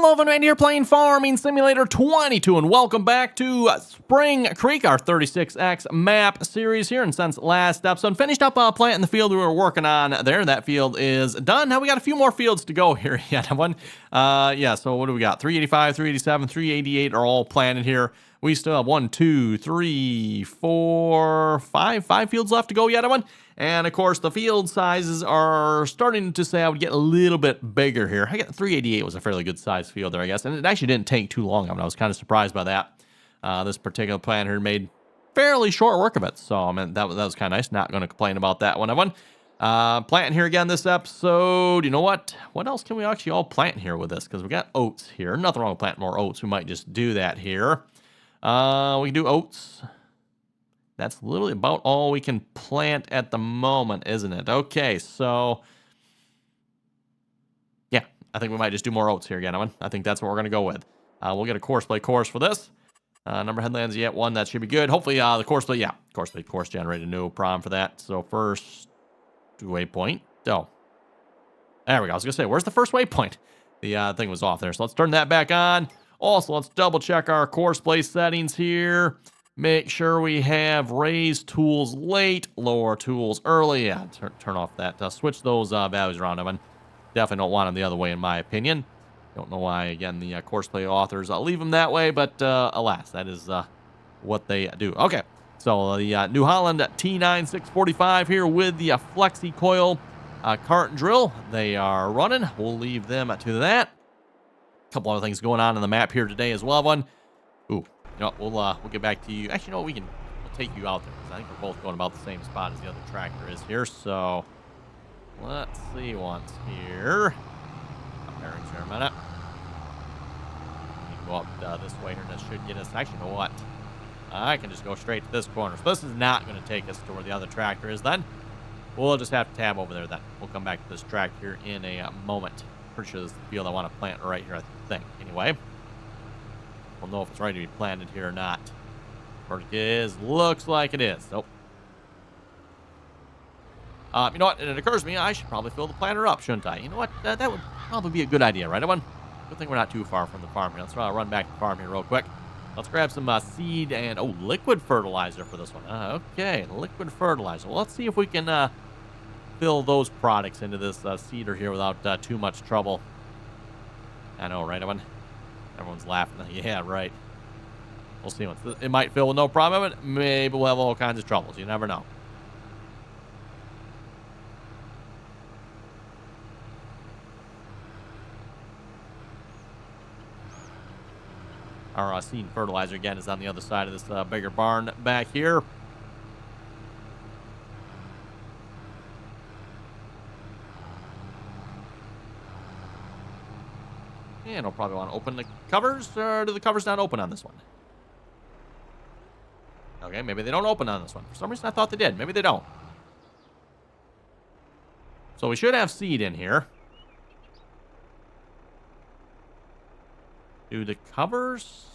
Hello, everyone, here playing Farming Simulator 22, and welcome back to Spring Creek, our 36X map series here. And since last episode, finished up planting the field we were working on there. That field is done. Now we got a few more fields to go here. Yeah, so what do we got? 385, 387, 388 are all planted here. We still have 1, 2, 3, 4, 5 fields left to go yet, everyone. And of course, the field sizes are starting to say I would get a little bit bigger here. I got 388 was a fairly good size field there, I guess. And it actually didn't take too long. I was kind of surprised by that. This particular plant here made fairly short work of it. So, I mean, that was kind of nice. Not going to complain about that one, everyone. Planting here again this episode. You know what? What else can we actually all plant here with this? Because we got oats here. Nothing wrong with planting more oats. We might just do that here. We can do oats. That's literally about all we can plant at the moment, isn't it? Okay, so yeah, I think we might just do more oats here again. I think that's what we're going to go with. We'll get a course play course for this. Number of headlands, yet one. That should be good. Hopefully, the course play, yeah, course play course generated, no problem for that. So first waypoint. Oh, there we go. I was going to say, where's the first waypoint? The thing was off there. So let's turn that back on. Also, let's double check our course play settings here. Make sure we have raise tools late, lower tools early. Yeah, turn off that. Switch those values around. I definitely don't want them the other way, in my opinion. Don't know why, again, the course play authors leave them that way, but alas, that is what they do. Okay, so the New Holland T9645 here with the Flexi Coil cart drill. They are running. We'll leave them to that. A couple other things going on in the map here today as well. Ooh. You know, we'll get back to you. Actually, no, we'll take you out there because I think we're both going about the same spot as the other tractor is here. So let's see once here. Bearings here a minute. We can go up this way here, and this should get us. Actually, you know what? I can just go straight to this corner. So this is not going to take us to where the other tractor is. Then we'll just have to tab over there. Then we'll come back to this track here in a moment. Pretty sure this is the field I want to plant right here. I think. Anyway. We'll know if it's ready to be planted here or not. Verdict is, looks like it is. Nope. You know what? It occurs to me I should probably fill the planter up, shouldn't I? You know what? That would probably be a good idea, right, everyone? Good thing we're not too far from the farm here. Let's run back to the farm here real quick. Let's grab some seed and, liquid fertilizer for this one. Okay, liquid fertilizer. Well, let's see if we can fill those products into this seeder here without too much trouble. I know, right, everyone? Everyone's laughing. Yeah, right. We'll see. It might fill with no problem. Maybe we'll have all kinds of troubles. You never know. Our seed fertilizer, again, is on the other side of this bigger barn back here. And I'll probably want to open the covers, or do the covers not open on this one? Okay, maybe they don't open on this one. For some reason, I thought they did. Maybe they don't. So we should have seed in here. Do the covers?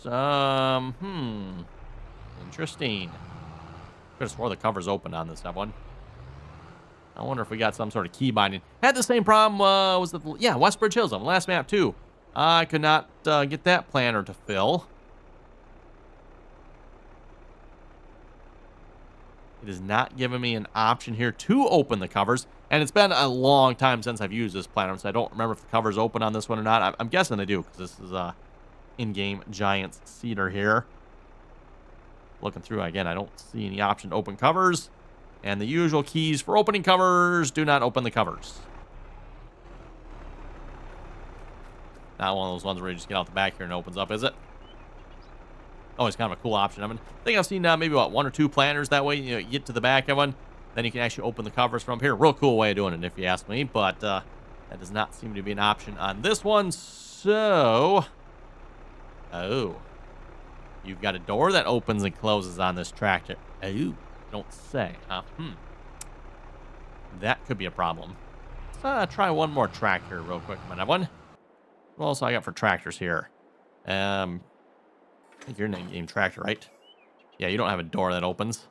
Interesting. Could have swore the covers opened on this one. I wonder if we got some sort of key binding. Had the same problem, Westbridge Hills on the last map, too. I could not get that planter to fill. It is not giving me an option here to open the covers. And it's been a long time since I've used this planter, so I don't remember if the covers open on this one or not. I'm guessing they do, because this is in-game Giants cedar here. Looking through, again, I don't see any option to open covers. And the usual keys for opening covers, do not open the covers. Not one of those ones where you just get out the back here and it opens up, is it? Oh, it's kind of a cool option. I think I've seen maybe, 1 or 2 planters that way. You get to the back of one, then you can actually open the covers from here. Real cool way of doing it, if you ask me. But that does not seem to be an option on this one. So, you've got a door that opens and closes on this tractor. Don't say. That could be a problem. Let's try one more tractor real quick. One. What else I got for tractors here? I think you're named tractor, right? Yeah, you don't have a door that opens.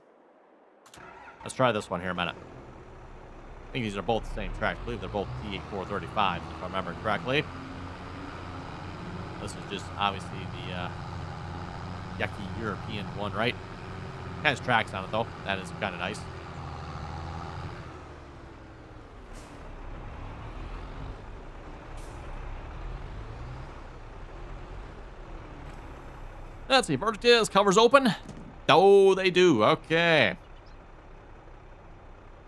Let's try this one here a minute. I think these are both the same tractor. I believe they're both T8435, if I remember correctly. This is just obviously the yucky European one, right? Has tracks on it, though. That is kind of nice. Let's see. Verdict is covers open. Oh, they do. Okay.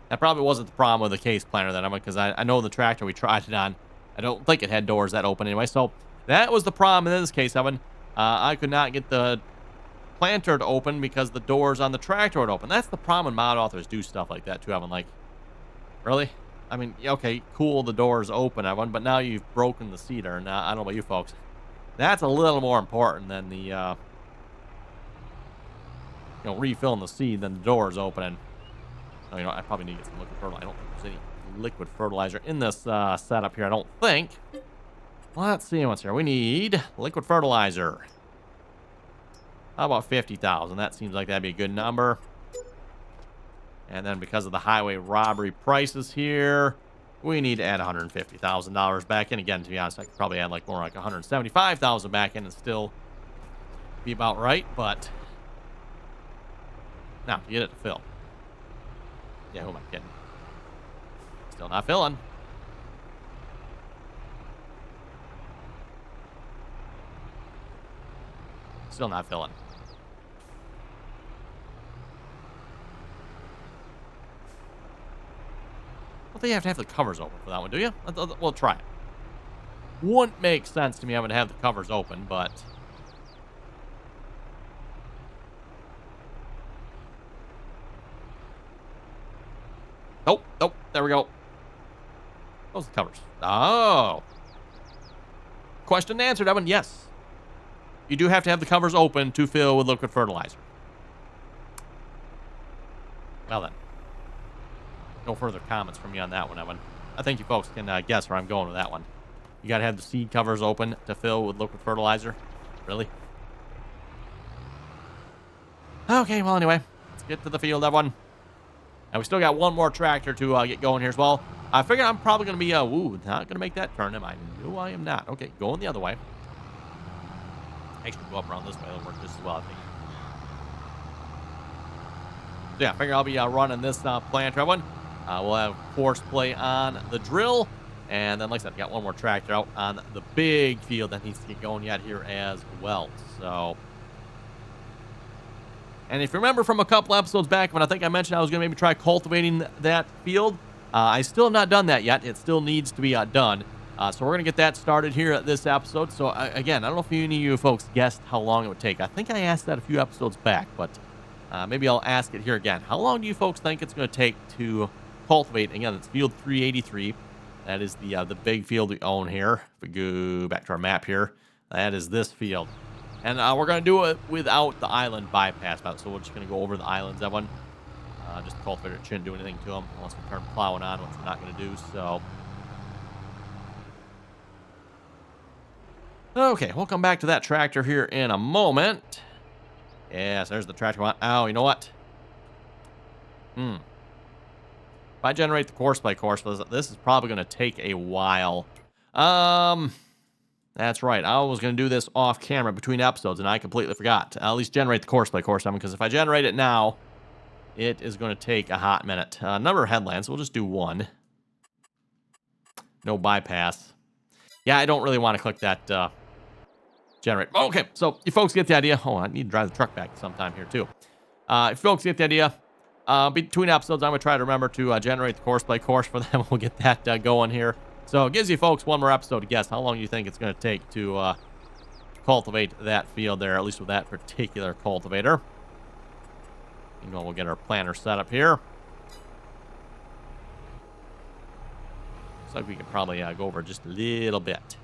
That probably wasn't the problem with the case planner then, because I know the tractor we tried it on, I don't think it had doors that open anyway. So that was the problem in this case, Evan. I could not get the planter to open because the doors on the tractor would open. That's the problem when mod authors do stuff like that too, Evan. Like, really? I mean, okay, cool, the doors open, Evan, but now you've broken the cedar. Now, I don't know about you folks. That's a little more important than the, refilling the seed than the doors opening. Oh, I probably need to get some liquid fertilizer. I don't think there's any liquid fertilizer in this setup here, I don't think. Let's see what's here. We need liquid fertilizer. How about 50,000? That seems like that'd be a good number. And then because of the highway robbery prices here, we need to add $150,000 back in. Again, to be honest, I could probably add more like $175,000 back in and still be about right. But now, to get it to fill. Yeah, who am I kidding? Still not filling. Still not filling. Well, they have to have the covers open for that one, do you? We'll try it. Wouldn't make sense to me having to have the covers open, but... Oh, there we go. Those are the covers. Oh. Question answered, Evan. Yes. You do have to have the covers open to fill with liquid fertilizer. Well then. No further comments from me on that one, Evan. I think you folks can guess where I'm going with that one. You got to have the seed covers open to fill with liquid fertilizer? Really? Okay, well anyway. Let's get to the field, Evan. And we still got one more tractor to get going here as well. I figure I'm probably going to be, not going to make that turn, am I? No, I am not. Okay, going the other way. Actually, go up around this way. It'll work just as well, I think. So yeah, I figure I'll be running this planter, Evan. We'll have horseplay on the drill. And then, like I said, got one more tractor out on the big field that needs to get going yet here as well. So... And if you remember from a couple episodes back when I think I mentioned I was going to maybe try cultivating that field, I still have not done that yet. It still needs to be done. So we're going to get that started here at this episode. So again, I don't know if any of you folks guessed how long it would take. I think I asked that a few episodes back, but maybe I'll ask it here again. How long do you folks think it's going to take to cultivate? Again, it's field 383. That is the big field we own here. If we go back to our map here, that is this field. And we're going to do it without the island bypass map. So we're just going to go over the islands, that one. Just the cultivator shouldn't do anything to them unless we turn plowing on, which we're not going to do. So, okay, we'll come back to that tractor here in a moment. Yes, there's the tractor. Oh, you know what? If I generate the course by course, this is probably going to take a while. That's right. I was going to do this off camera between episodes, and I completely forgot. I'll at least generate the course by course, because if I generate it now, it is going to take a hot minute. Number of headlands, we'll just do one. No bypass. Yeah, I don't really want to click that generate. Okay, so you folks get the idea. Oh, I need to drive the truck back sometime here, too. If you folks get the idea, between episodes, I'm going to try to remember to generate the course by course for them. We'll get that going here. So it gives you folks one more episode to guess how long you think it's going to take to cultivate that field there, at least with that particular cultivator. We'll get our planter set up here. Looks like we can probably go over just a little bit.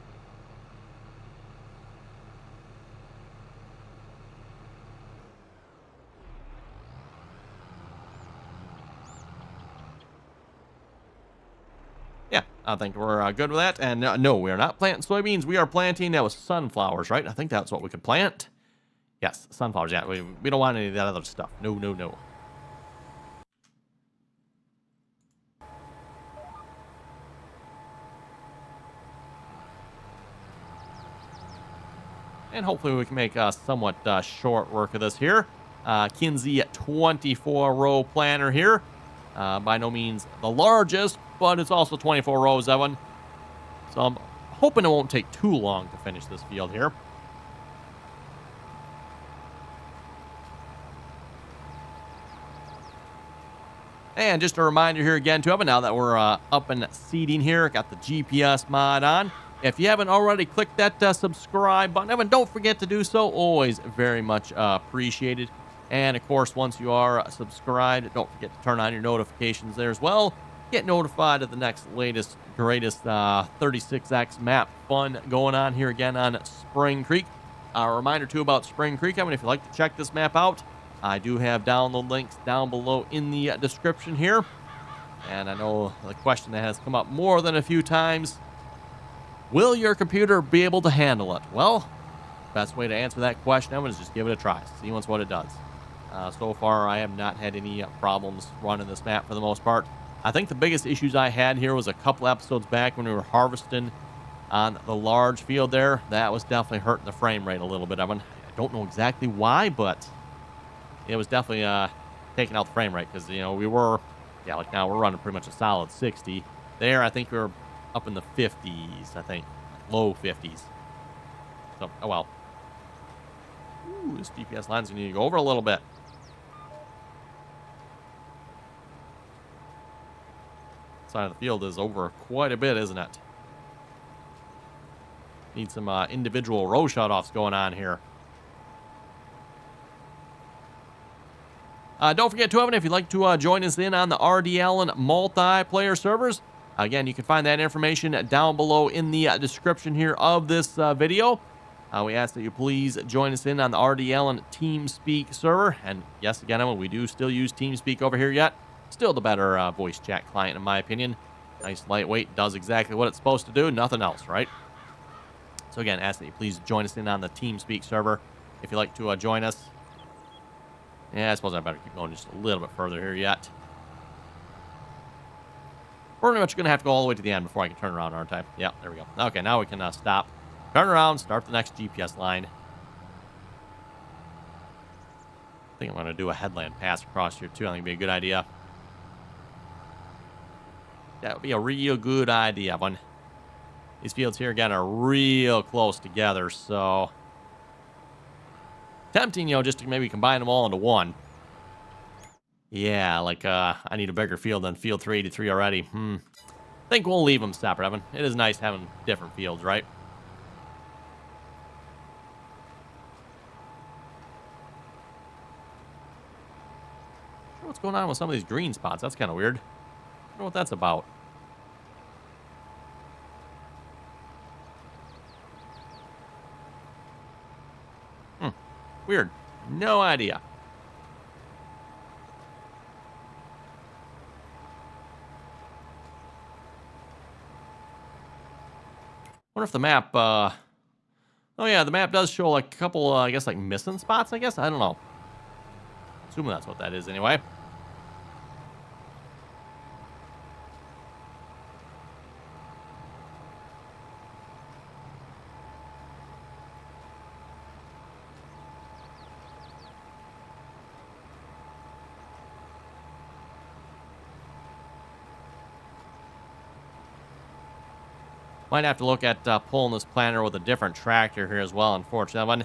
Yeah, I think we're good with that. And no, we are not planting soybeans. We are planting, that was sunflowers, right? I think that's what we could plant. Yes, sunflowers. Yeah, we don't want any of that other stuff. No, no, no. And hopefully we can make somewhat short work of this here. Kinze 24-row planner here. By no means the largest, but it's also 24 rows, that one. So I'm hoping it won't take too long to finish this field here. And just a reminder here again, too, Evan, now that we're up and seating here, got the GPS mod on. If you haven't already, click that subscribe button. Evan, don't forget to do so. Always very much appreciated. And, of course, once you are subscribed, don't forget to turn on your notifications there as well. Get notified of the next latest, greatest 36X map fun going on here again on Spring Creek. A reminder, too, about Spring Creek. I mean, if you'd like to check this map out, I do have download links down below in the description here. And I know the question that has come up more than a few times, will your computer be able to handle it? Well, best way to answer that question, Evan, is just give it a try. See once what it does. So far, I have not had any problems running this map for the most part. I think the biggest issues I had here was a couple episodes back when we were harvesting on the large field there. That was definitely hurting the frame rate a little bit, Evan. I don't know exactly why, but it was definitely taking out the frame rate because, you know, we were, yeah, like now we're running pretty much a solid 60. There, I think we were up in the 50s, I think. Low 50s. So, oh well. Ooh, this GPS line's going to need to go over a little bit. Side of the field is over quite a bit, isn't it? Need some individual row shutoffs going on here. Don't forget, too, Evan, if you'd like to join us in on the RDAllen multiplayer servers, again, you can find that information down below in the description here of this video. We ask that you please join us in on the RDAllen Teamspeak server. And yes, again, Evan, we do still use Teamspeak over here yet. Still the better voice chat client, in my opinion. Nice, lightweight, does exactly what it's supposed to do. Nothing else, right? So again, ask that you please join us in on the Teamspeak server if you'd like to join us. Yeah, I suppose I better keep going just a little bit further here yet. We're pretty much going to have to go all the way to the end before I can turn around, aren't I? Yeah, there we go. Okay, now we can stop, turn around, start the next GPS line. I think I'm going to do a headland pass across here, too. I think it'd be a good idea. That would be a real good idea. When these fields here, again, are real close together, so tempting, you know, just to maybe combine them all into one. Yeah, like, I need a bigger field than field 383 already. Think we'll leave them separate, Evan. It is nice having different fields, right? What's going on with some of these green spots? That's kind of weird. I don't know what that's about. Weird. No idea. Wonder if the map, oh yeah, the map does show like a couple, I guess, like missing spots, I guess? I don't know. Assuming that's what that is anyway. Might have to look at pulling this planter with a different tractor here as well, unfortunately.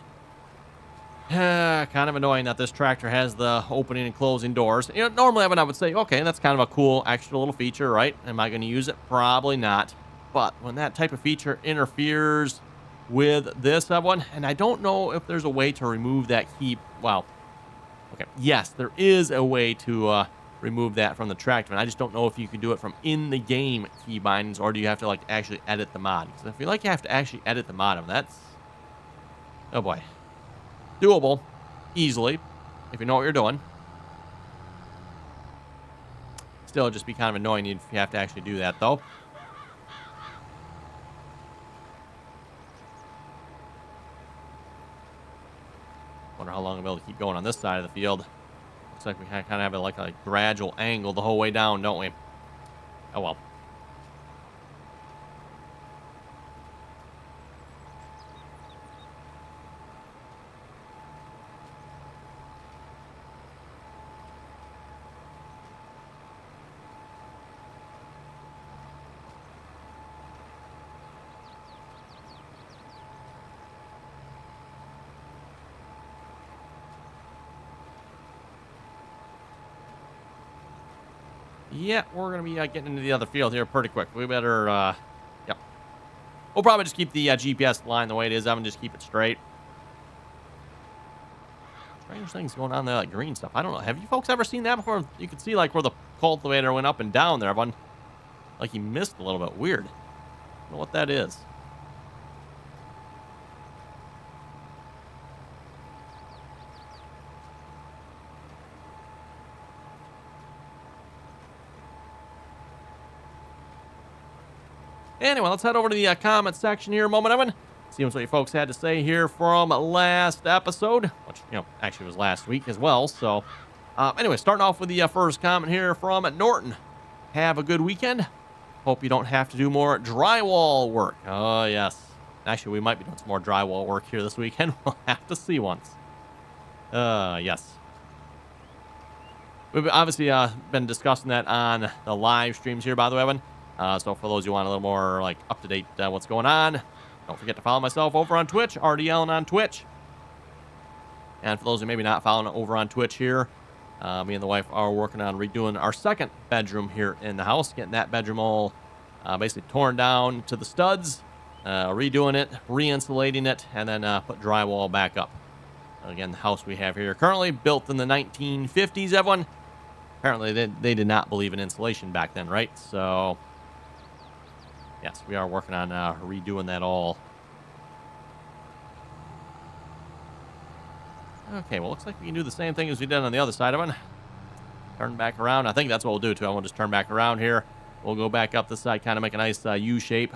Kind of annoying that this tractor has the opening and closing doors. You know, normally, Evan, I would say, okay, that's kind of a cool extra little feature, right? Am I going to use it? Probably not. But when that type of feature interferes with this one, and I don't know if there's a way to remove that key. Well, okay, yes, there is a way to remove that from the tractor, and I just don't know if you can do it from in the game key bindings, or do you have to like actually edit the mod? Because I feel like you have to actually edit the mod, and that's, oh boy, doable easily if you know what you're doing. Still, just be kind of annoying if you have to actually do that, though. Wonder how long I'll be able to keep going on this side of the field. Looks like we kind of have like a gradual angle the whole way down, don't we? Oh well. Yeah, we're going to be getting into the other field here pretty quick. We better, yep. We'll probably just keep the GPS line the way it is. I'm going to just keep it straight. Strange things going on there, like green stuff. I don't know. Have you folks ever seen that before? You can see, like, where the cultivator went up and down there. Everyone, like, he missed a little bit. Weird. I don't know what that is. Anyway, let's head over to the comment section here a moment, Evan. See what you folks had to say here from last episode, which, actually was last week as well. So, anyway, starting off with the first comment here from Norton. Have a good weekend. Hope you don't have to do more drywall work. Oh, yes. Actually, we might be doing some more drywall work here this weekend. We'll have to see once. Yes. We've obviously been discussing that on the live streams here, by the way, Evan. So for those who want a little more, like, up-to-date what's going on, don't forget to follow myself over on Twitch, RDAllen on Twitch. And for those who maybe not following over on Twitch here, me and the wife are working on redoing our second bedroom here in the house, getting that bedroom all basically torn down to the studs, redoing it, re-insulating it, and then put drywall back up. Again, the house we have here currently built in the 1950s, everyone. Apparently, they did not believe in insulation back then, right? So, yes, we are working on redoing that all. Okay, well, looks like we can do the same thing as we did on the other side of it. Turn back around. I think that's what we'll do, too. I want to just turn back around here. We'll go back up this side, kind of make a nice U shape.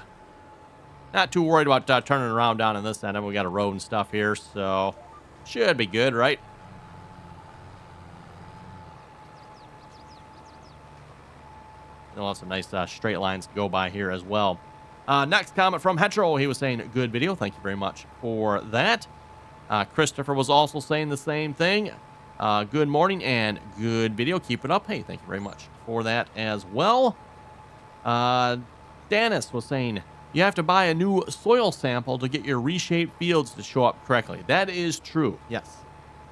Not too worried about turning around down on this end. We got a road and stuff here, so should be good, right? We'll have some nice straight lines to go by here as well. Next comment from Hetero. He was saying, good video. Thank you very much for that. Christopher was also saying the same thing. Good morning and good video. Keep it up. Hey, thank you very much for that as well. Dennis was saying, you have to buy a new soil sample to get your reshaped fields to show up correctly. That is true. Yes.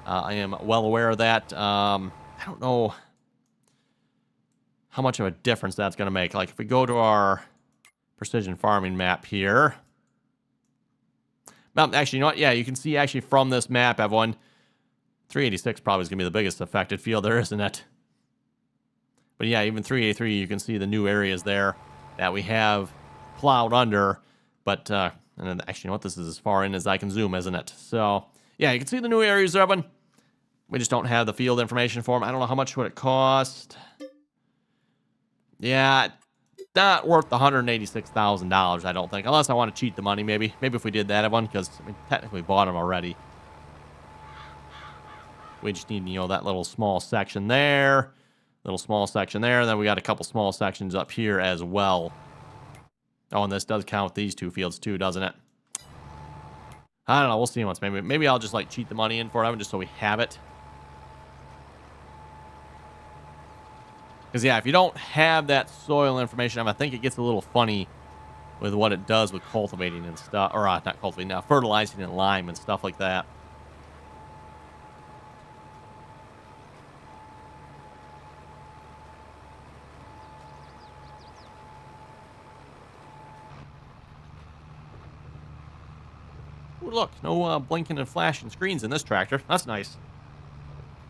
I am well aware of that. I don't know how much of a difference that's going to make. Like, if we go to our precision farming map here. Well, actually, you know what? Yeah, you can see actually from this map, everyone, 386 probably is going to be the biggest affected field there, isn't it? But yeah, even 383, you can see the new areas there that we have plowed under. But, and then actually, you know what? This is as far in as I can zoom, isn't it? So, yeah, you can see the new areas there, everyone. We just don't have the field information for them. I don't know how much would it cost. Yeah, not worth the $186,000, I don't think. Unless I want to cheat the money, maybe. Maybe if we did that, everyone, because we technically bought them already. We just need, that little small section there. Little small section there. And then we got a couple small sections up here as well. Oh, and this does count these two fields too, doesn't it? I don't know. We'll see once. Maybe I'll just, like, cheat the money in for it, just so we have it. Because, yeah, if you don't have that soil information, I think it gets a little funny with what it does with cultivating and stuff. Or, not cultivating, fertilizing and lime and stuff like that. Ooh, look, no blinking and flashing screens in this tractor. That's nice.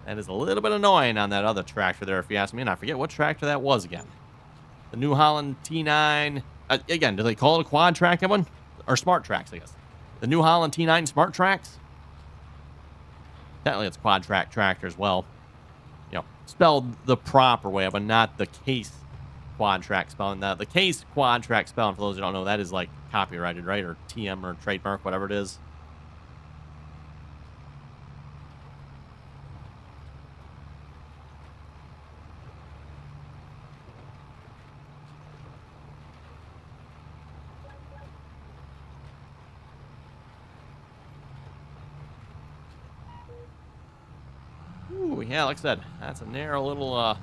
That is a little bit annoying on that other tractor there, if you ask me. And I forget what tractor that was again. The New Holland T9. Again, do they call it a quad track, everyone? Or smart tracks, I guess. The New Holland T9 smart tracks. Technically, it's quad track tractor as well. Spelled the proper way, but not the case quad track spelling. The case quad track spelling, for those who don't know, that is like copyrighted, right? Or TM or trademark, whatever it is. Ooh, yeah, like I said, that's a narrow little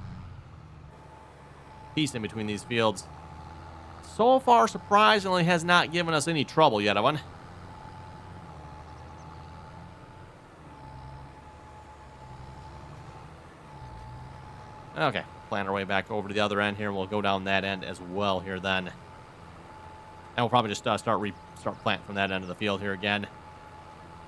piece in between these fields. So far, surprisingly, has not given us any trouble yet, Evan. Okay, plan our way back over to the other end here, and we'll go down that end as well here then. And we'll probably just start planting from that end of the field here again.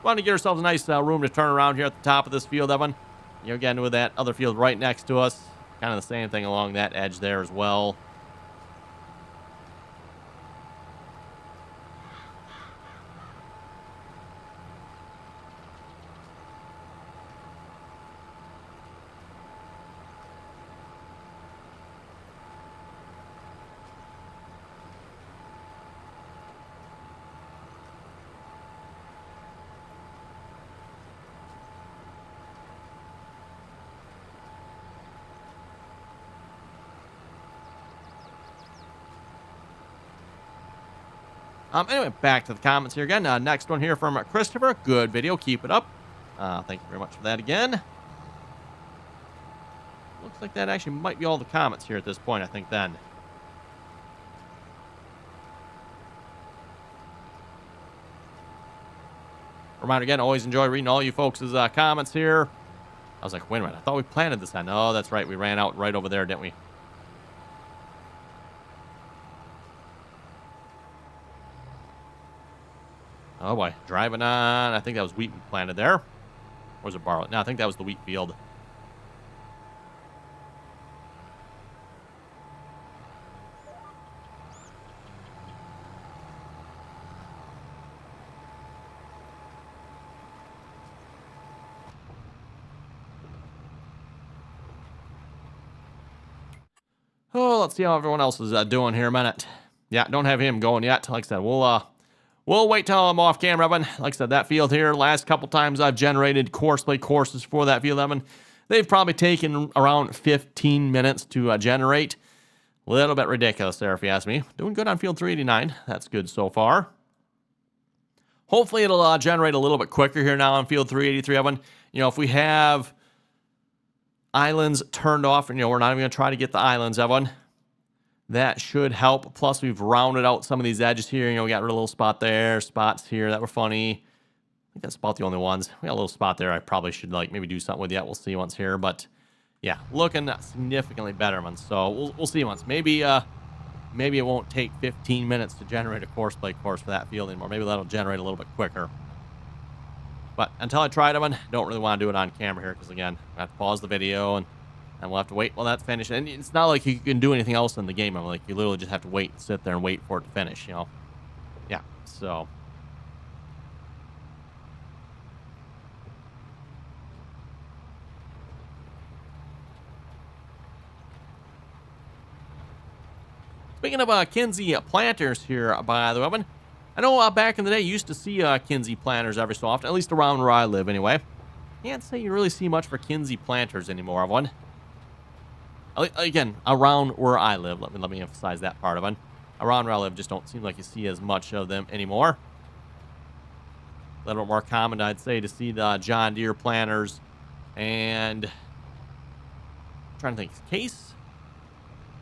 Want to get ourselves a nice room to turn around here at the top of this field, Evan. You know, again, with that other field right next to us. Kind of the same thing along that edge there as well. Anyway, back to the comments here again. Next one here from Christopher. Good video. Keep it up. Thank you very much for that again. Looks like that actually might be all the comments here at this point, I think, then. Reminder again, always enjoy reading all you folks' comments here. I was like, wait a minute. I thought we planted this end. Oh, that's right. We ran out right over there, didn't we? Oh boy, driving on. I think that was wheat we planted there. Or was it barley? No, I think that was the wheat field. Oh, let's see how everyone else is doing here a minute. Yeah, don't have him going yet. Like I said, we'll wait till I'm off camera, Evan. Like I said, that field here, last couple times I've generated courseplay courses for that field, Evan, they've probably taken around 15 minutes to generate. A little bit ridiculous there, if you ask me. Doing good on field 389. That's good so far. Hopefully it'll generate a little bit quicker here now on field 383, Evan. You know, if we have islands turned off, and, you know, we're not even going to try to get the islands, Evan, that should help. Plus, we've rounded out some of these edges here. You know, we got rid of a little spot there, spots here that were funny. I think that's about the only ones. We got a little spot there I probably should, like, maybe do something with yet. We'll see once here. But, yeah, looking significantly better, man. So, we'll see once. Maybe it won't take 15 minutes to generate a courseplay course for that field anymore. Maybe that'll generate a little bit quicker. But until I try it, I don't really want to do it on camera here because, again, I have to pause the video and we'll have to wait while that's finished. And it's not like you can do anything else in the game. I'm like, you literally just have to wait and sit there and wait for it to finish, you know? Yeah, so. Speaking of Kinze planters here, by the way, I know back in the day you used to see Kinze planters every so often, at least around where I live anyway. Can't say you really see much for Kinze planters anymore, Evan. Again, around where I live. Let me emphasize that part of it. Around where I live, just don't seem like you see as much of them anymore. A little bit more common, I'd say, to see the John Deere planters. And I'm trying to think, case?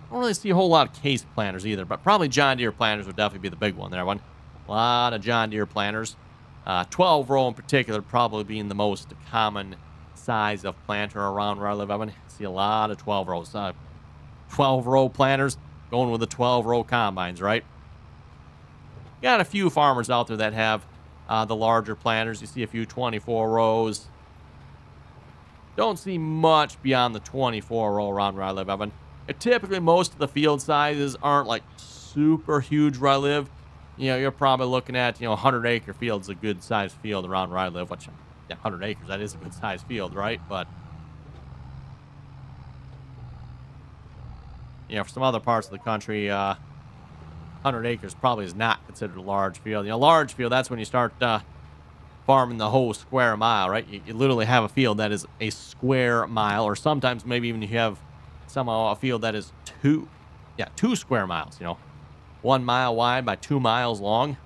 I don't really see a whole lot of case planters either, but probably John Deere planters would definitely be the big one there, Evan. A lot of John Deere planters. 12-row in particular probably being the most common size of planter around where I live. I see a lot of 12 rows. 12-row planters going with the 12-row combines, right? Got a few farmers out there that have the larger planters. You see a few 24 rows. Don't see much beyond the 24-row around where I live, Evan. Typically, most of the field sizes aren't like super huge where I live. You know, you're probably looking at, 100-acre field's a good-sized field around where I live, which, yeah, 100 acres, that is a good-sized field, right? But, for some other parts of the country, 100 acres probably is not considered a large field. Large field, that's when you start farming the whole square mile, right? You literally have a field that is a square mile, or sometimes maybe even you have somehow a field that is 2 square miles, 1 mile wide by 2 miles long.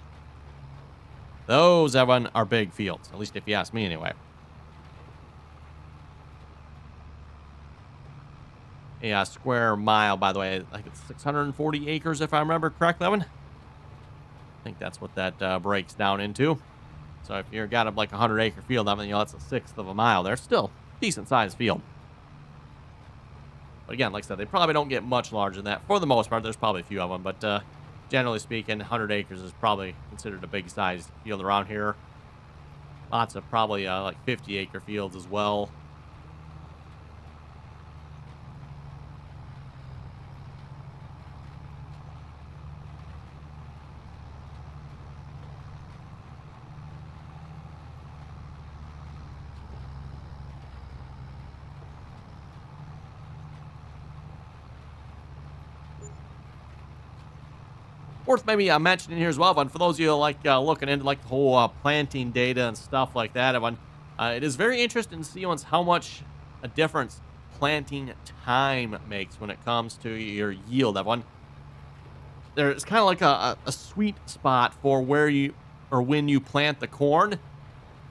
Those, Evan, are big fields, at least if you ask me anyway. A square mile, by the way, I think it's 640 acres if I remember correctly, Evan. I think that's what that breaks down into. So if you've got like a 100-acre field, Evan, that's a sixth of a mile there. Still, decent-sized field. But again, like I said, they probably don't get much larger than that. For the most part, there's probably a few of them. But generally speaking, 100 acres is probably considered a big size field around here. Lots of probably like 50-acre fields as well. Worth maybe mentioning here as well, but for those of you like looking into like the whole planting data and stuff like that, everyone, it is very interesting to see once how much a difference planting time makes when it comes to your yield. Everyone, there's kind of like a sweet spot for where you or when you plant the corn.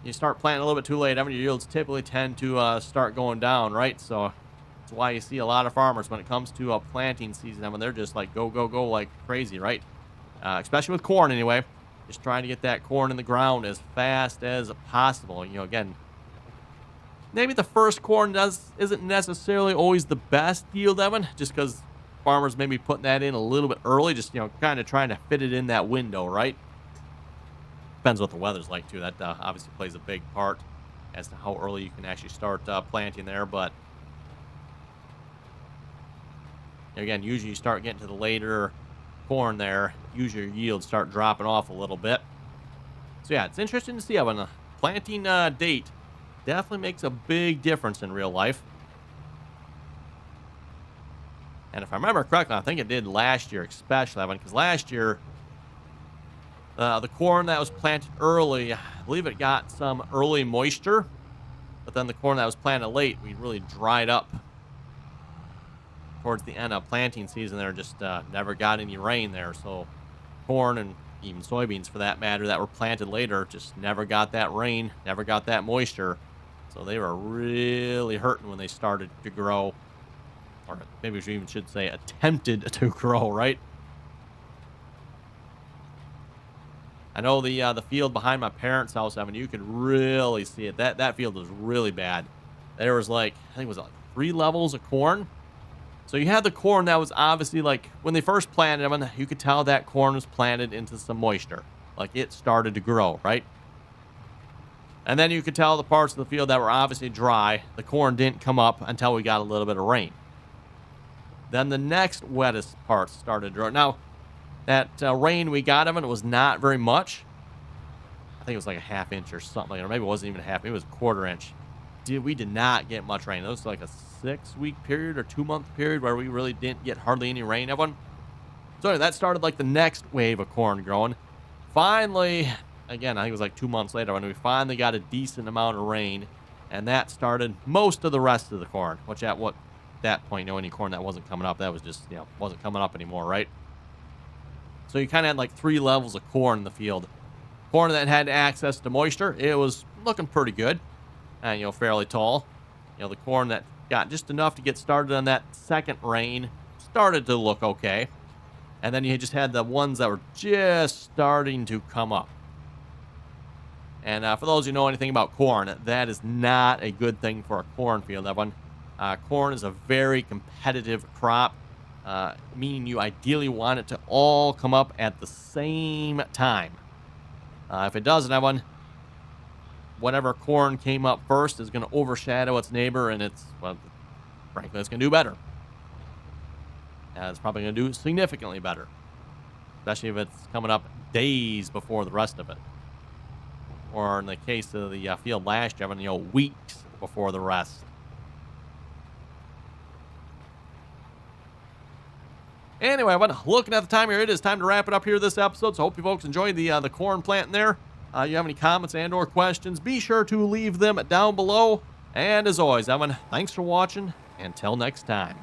You start planting a little bit too late, your yields typically tend to start going down, right? So that's why you see a lot of farmers when it comes to planting season. I mean, they're just like go like crazy, right? Especially with corn anyway, just trying to get that corn in the ground as fast as possible. You know, again, maybe the first corn isn't necessarily always the best yield, Evan, just because farmers may be putting that in a little bit early, just, you know, kind of trying to fit it in that window, right? Depends what the weather's like, too. That obviously plays a big part as to how early you can actually start planting there. But, again, usually you start getting to the later corn there, usually your yields start dropping off a little bit. So yeah, it's interesting to see how a planting date definitely makes a big difference in real life. And if I remember correctly, I think it did last year especially, because last year the corn that was planted early, I believe it got some early moisture, but then the corn that was planted late, we really dried up towards the end of planting season there. Just never got any rain there. So corn and even soybeans for that matter that were planted later just never got that rain, never got that moisture. So they were really hurting when they started to grow, or maybe we even should say attempted to grow, right? I know the field behind my parents' house, I mean, you could really see it. That field was really bad. There was like, I think it was like 3 levels of corn. So you had the corn that was obviously like, when they first planted them, you could tell that corn was planted into some moisture. Like it started to grow, right? And then you could tell the parts of the field that were obviously dry, the corn didn't come up until we got a little bit of rain. Then the next wettest parts started to grow. Now, that rain we got of it was not very much. I think it was like a ½ inch or something, or maybe it wasn't even a half, maybe it was a ½ inch. We did not get much rain. It was like a 6-week period or 2-month period where we really didn't get hardly any rain, everyone. So anyway, that started like the next wave of corn growing. Finally, again, I think it was like 2 months later when we finally got a decent amount of rain, and that started most of the rest of the corn, which at that point, you know, any corn that wasn't coming up, that was just, you know, wasn't coming up anymore, right? So you kind of had like 3 levels of corn in the field. Corn that had access to moisture, it was looking pretty good. And, you know, fairly tall. You know, the corn that got just enough to get started on that second rain started to look okay. And then you just had the ones that were just starting to come up. And for those who know anything about corn, that is not a good thing for a cornfield, everyone. Corn is a very competitive crop, meaning you ideally want it to all come up at the same time. If it doesn't, everyone, whatever corn came up first is going to overshadow its neighbor, and well, frankly, it's going to do better. It's probably going to do significantly better, especially if it's coming up days before the rest of it. Or in the case of the field last year, you know, weeks before the rest. Anyway, but looking at the time here, it is time to wrap it up here this episode. So I hope you folks enjoyed the corn planting there. You have any comments and or questions, be sure to leave them down below. And as always, Evan, thanks for watching. Until next time.